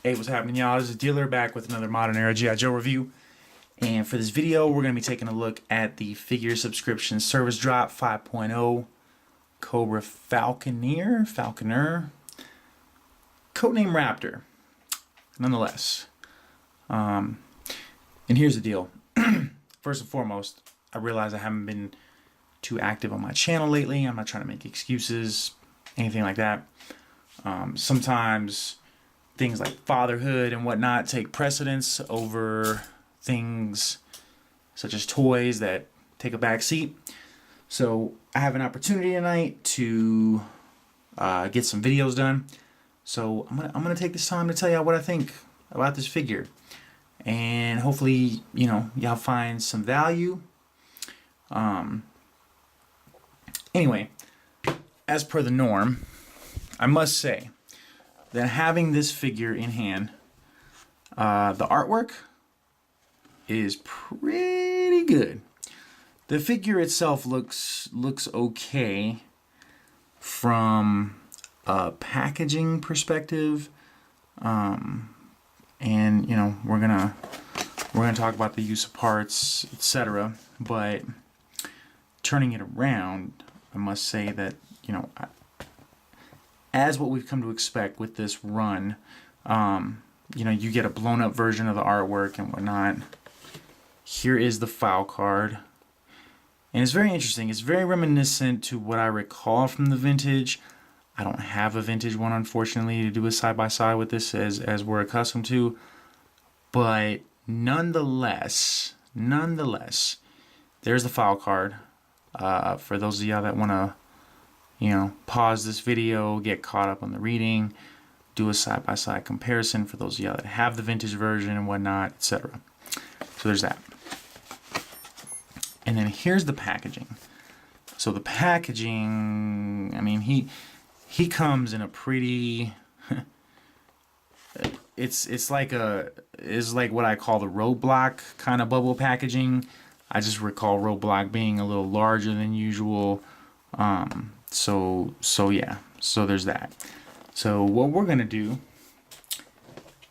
Hey, what's happening, y'all? This is Dealer back with another Modern Era G.I. Joe review. And for this video, we're going to be taking a look at the figure subscription service drop 5.0 Cobra Falconer, codename Raptor, nonetheless. And here's the deal. First and foremost, I realize I haven't been too active on my channel lately. I'm not trying to make excuses, anything like that. Sometimes things like fatherhood and whatnot take precedence over things such as toys that take a back seat. So I have an opportunity tonight to get some videos done. So I'm gonna take this time to tell you what I think about this figure, and hopefully, you know, y'all find some value. Anyway, as per the norm, I must say that having this figure in hand, the artwork is pretty good. The figure itself looks okay from a packaging perspective, and you know, we're gonna talk about the use of parts, etc. But turning it around, I must say that, you know, as what we've come to expect with this run, you know, you get a blown up version of the artwork and whatnot. Here is the file card, and it's very interesting. It's very reminiscent to what I recall from the vintage. I don't have a vintage one, unfortunately, to do a side-by-side with this as we're accustomed to, but nonetheless, there's the file card. For those of y'all that want to, you know, pause this video, get caught up on the reading, do a side-by-side comparison for those of y'all that have the vintage version and whatnot, etc. So there's that. And then here's the packaging. So the packaging, I mean, he comes in a pretty it's like what I call the Roblox kind of bubble packaging. I just recall Roblox being a little larger than usual. So yeah, so there's that. So what we're gonna do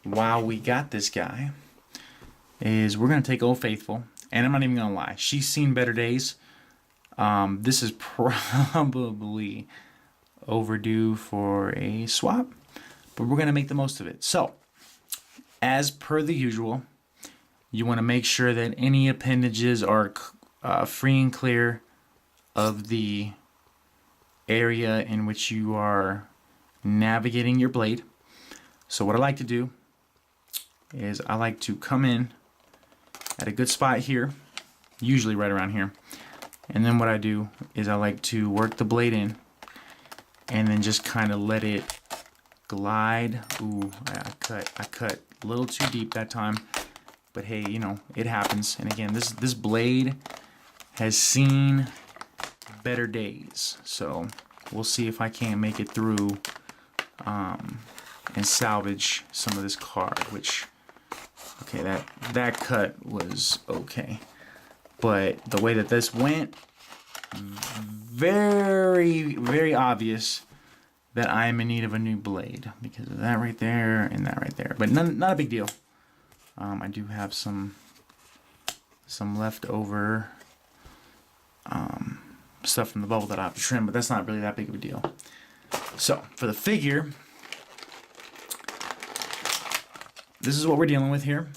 while we got this guy is we're gonna take Old Faithful, and I'm not even gonna lie, she's seen better days. This is probably overdue for a swap, but we're gonna make the most of it. So as per the usual, you want to make sure that any appendages are free and clear of the area in which you are navigating your blade. So what I like to do is I like to come in at a good spot here, usually right around here, and then what I do is I like to work the blade in and then just kind of let it glide. Ooh, I cut a little too deep that time, but hey, you know, it happens. And again, this blade has seen better days, so we'll see if I can't make it through and salvage some of this card, which, okay, that cut was okay, but the way that this went, very obvious that I am in need of a new blade because of that right there and that right there, but not a big deal. I do have some leftover stuff from the bubble that I have to trim, but that's not really that big of a deal. So for the figure, this is what we're dealing with here.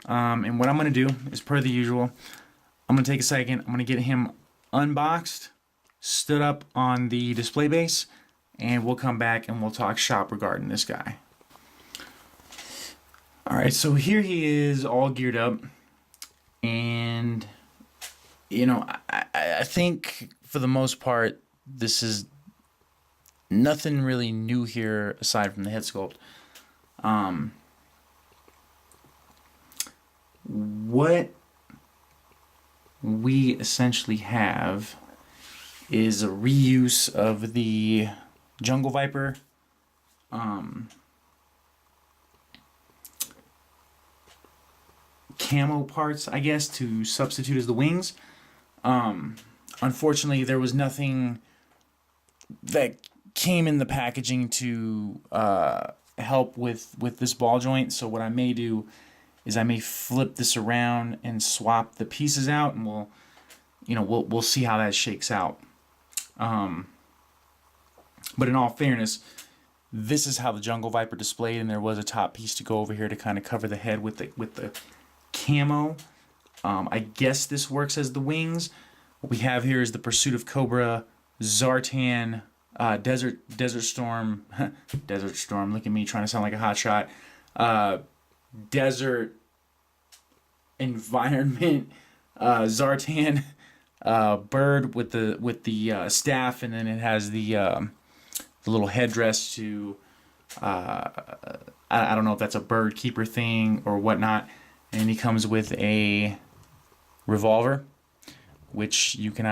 And what I'm going to do is, per the usual, I'm going to take a second, I'm going to get him unboxed, stood up on the display base, and we'll come back and we'll talk shop regarding this guy. Alright, so here he is all geared up, and you know, I think for the most part this is nothing really new here aside from the head sculpt. What we essentially have is a reuse of the Jungle Viper camo parts, I guess, to substitute as the wings. Unfortunately, there was nothing that came in the packaging to help with this ball joint. So what I may do is I may flip this around and swap the pieces out, and we'll see how that shakes out. But in all fairness, this is how the Jungle Viper displayed, and there was a top piece to go over here to kind of cover the head with the camo. I guess this works as the wings. What we have here is the Pursuit of Cobra Zartan Desert Storm. Desert Storm. Look at me trying to sound like a hotshot. Desert Environment Zartan bird with the staff, and then it has the little headdress to I don't know if that's a bird keeper thing or whatnot. And he comes with a revolver, which you can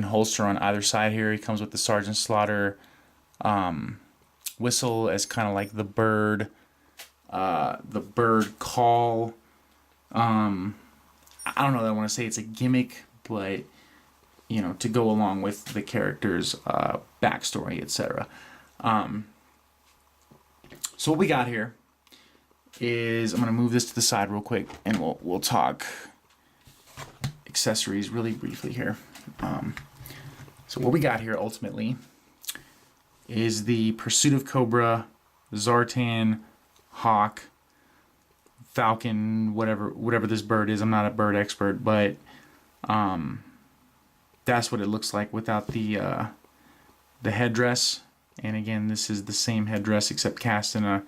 holster on either side here. He comes with the Sergeant Slaughter whistle as kind of like the bird call. I don't know that I want to say it's a gimmick, but to go along with the character's backstory, etc. So what we got here is, I'm going to move this to the side real quick, and we'll talk accessories really briefly here. So what we got here ultimately is the Pursuit of Cobra Zartan Hawk Falcon, whatever this bird is. I'm not a bird expert, but that's what it looks like without the headdress. And again, this is the same headdress except cast in a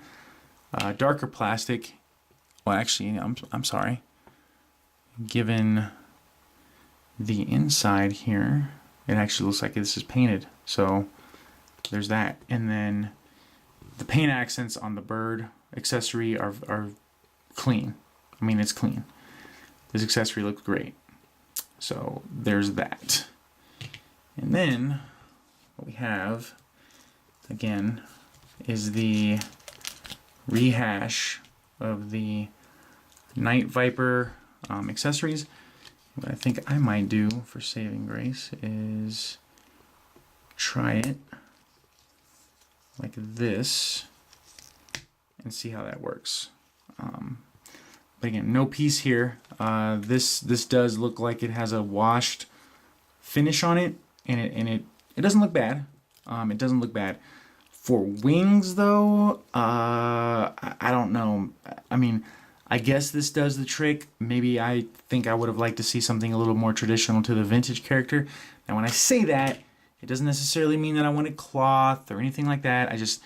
darker plastic. Well, actually, I'm sorry. Given the inside here, it actually looks like this is painted. So there's that. And then the paint accents on the bird accessory are clean. I mean, it's clean. This accessory looks great. So there's that. And then what we have again is the rehash of the Night Viper accessories. What I think I might do for saving grace is try it like this and see how that works. But again, no piece here. This does look like it has a washed finish on it, and it doesn't look bad. It doesn't look bad. For wings, though, I don't know. I mean, I guess this does the trick. Maybe I think I would have liked to see something a little more traditional to the vintage character. Now, when I say that, it doesn't necessarily mean that I wanted cloth or anything like that. I just,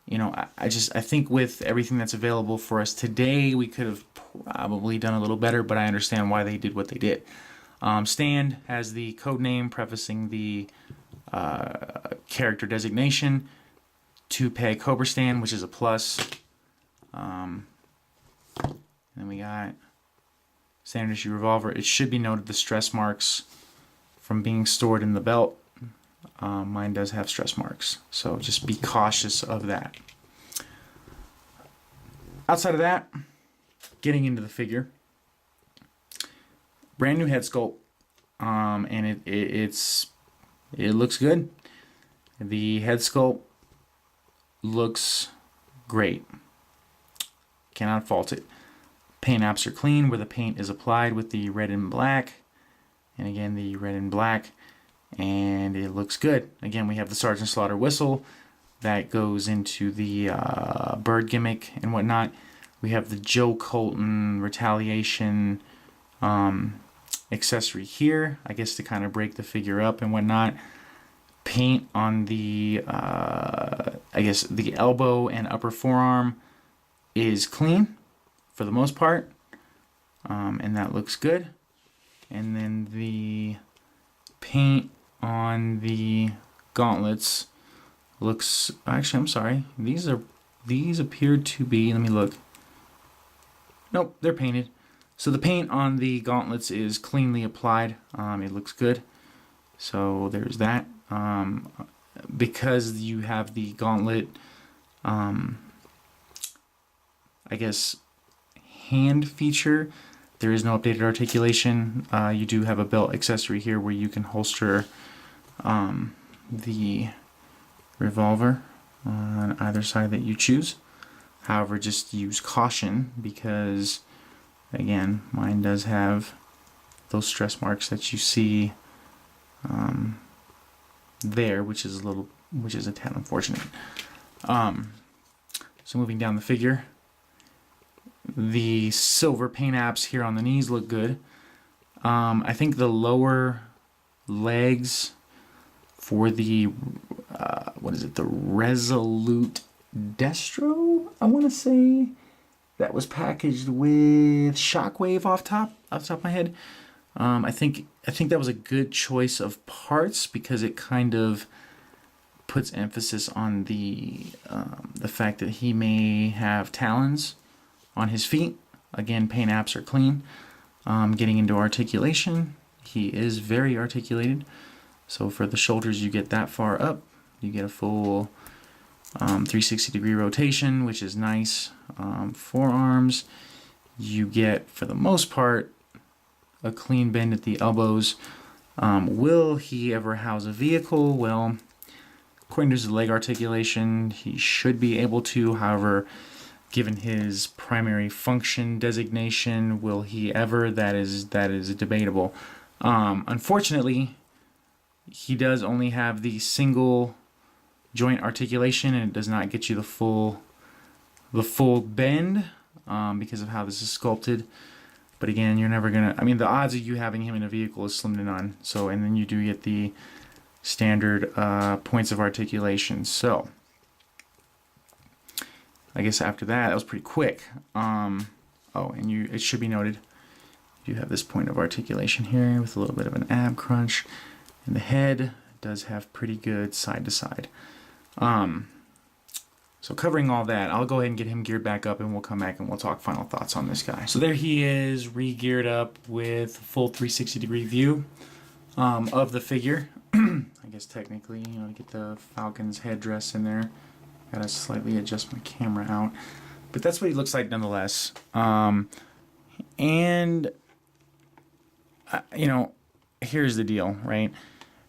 I think with everything that's available for us today, we could have probably done a little better, but I understand why they did what they did. Stand has the code name prefacing the character designation. 2-peg Cobra stand, which is a plus. Then we got standard issue revolver. It should be noted the stress marks from being stored in the belt. Mine does have stress marks, so just be cautious of that. Outside of that, getting into the figure, brand new head sculpt, and it looks good. The head sculpt looks great. Cannot fault it. Paint apps are clean where the paint is applied with the red and black. And again, the red and black. And it looks good. Again, we have the Sergeant Slaughter whistle that goes into the bird gimmick and whatnot. We have the Joe Colton retaliation accessory here, I guess to kind of break the figure up and whatnot. Paint on the, I guess the elbow and upper forearm is clean for the most part, and that looks good. And then the paint on the gauntlets looks, actually I'm sorry, these appear to be, let me look, nope, they're painted. So the paint on the gauntlets is cleanly applied. It looks good, so there's that. Because you have the gauntlet, I guess, hand feature, there is no updated articulation. You do have a belt accessory here where you can holster the revolver on either side that you choose. However, just use caution because, again, mine does have those stress marks that you see there, which is a tad unfortunate. So moving down the figure, the silver paint apps here on the knees look good. I think the lower legs for the the Resolute Destro, I want to say, that was packaged with Shockwave off the top of my head. I think that was a good choice of parts because it kind of puts emphasis on the fact that he may have talons on his feet. Again, paint apps are clean. Getting into articulation, he is very articulated. So for the shoulders, you get that far up. You get a full 360-degree rotation, which is nice. Forearms, you get, for the most part, a clean bend at the elbows. Will he ever house a vehicle? Well, according to his leg articulation, he should be able to. However, given his primary function designation, will he ever? That is debatable. Unfortunately, he does only have the single joint articulation, and it does not get you the full bend because of how this is sculpted. But again, you're never gonna. I mean, the odds of you having him in a vehicle is slim to none. So, and then you do get the standard points of articulation. So, I guess after that was pretty quick. Oh, and it should be noted, you have this point of articulation here with a little bit of an ab crunch, and the head does have pretty good side to side. So covering all that, I'll go ahead and get him geared back up, and we'll come back and we'll talk final thoughts on this guy. So there he is, re-geared up with full 360-degree view of the figure. I guess technically, to get the Falcon's headdress in there, gotta slightly adjust my camera out. But that's what he looks like nonetheless. Here's the deal, right?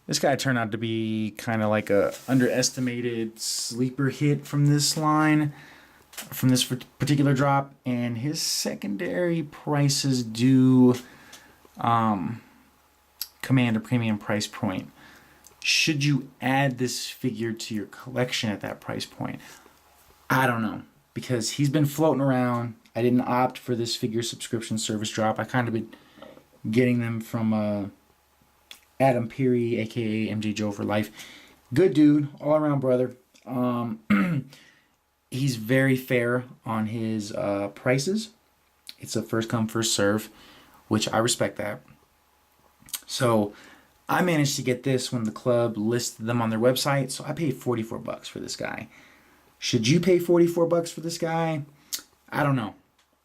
This guy turned out to be kind of like a underestimated sleeper hit from this line, from this particular drop, and his secondary prices do command a premium price point. Should you add this figure to your collection at that price point? I don't know, because he's been floating around. I didn't opt for this figure subscription service drop. I kind of been getting them from Adam Peary, aka MJ Joe for life. Good dude, all around brother. He's very fair on his prices. It's a first come, first serve, which I respect that. So I managed to get this when the club listed them on their website. So I paid $44 for this guy. Should you pay $44 for this guy? I don't know.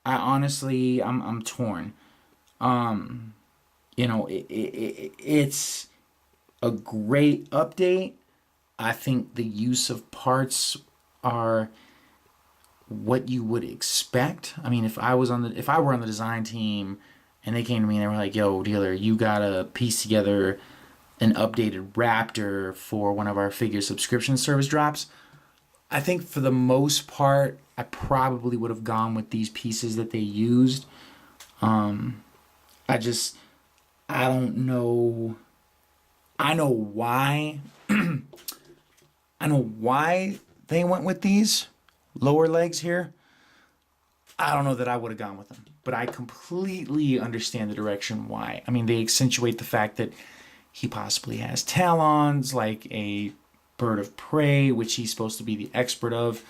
I honestly, I'm torn. It's a great update. I think the use of parts are what you would expect. I mean, if I were on the design team and they came to me and they were like, "Yo, dealer, you gotta piece together an updated Raptor for one of our figure subscription service drops," I think for the most part, I probably would have gone with these pieces that they used. I don't know. I know why. I know why they went with these lower legs here. I don't know that I would have gone with them, but I completely understand the direction why. I mean, they accentuate the fact that he possibly has talons like a bird of prey, which he's supposed to be the expert of.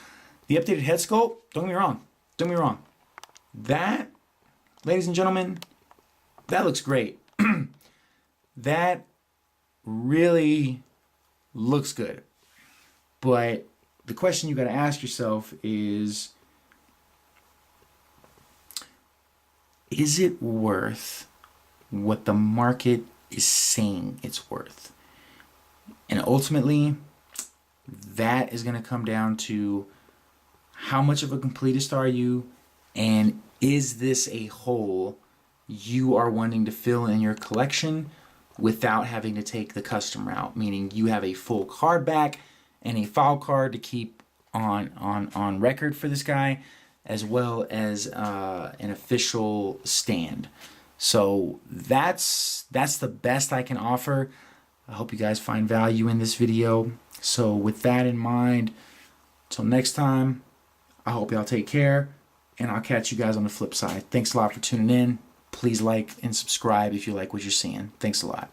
The updated head sculpt, don't get me wrong. That, ladies and gentlemen, that looks great. That really looks good. But the question you got to ask yourself is it worth what the market is saying it's worth? And ultimately, that is going to come down to how much of a completist are you, and is this a hole you are wanting to fill in your collection without having to take the custom route, meaning you have a full card back and a file card to keep on record for this guy, as well as an official stand. So that's the best I can offer. I hope you guys find value in this video. So with that in mind, till next time, I hope y'all take care, and I'll catch you guys on the flip side. Thanks a lot for tuning in. Please like and subscribe if you like what you're seeing. Thanks a lot.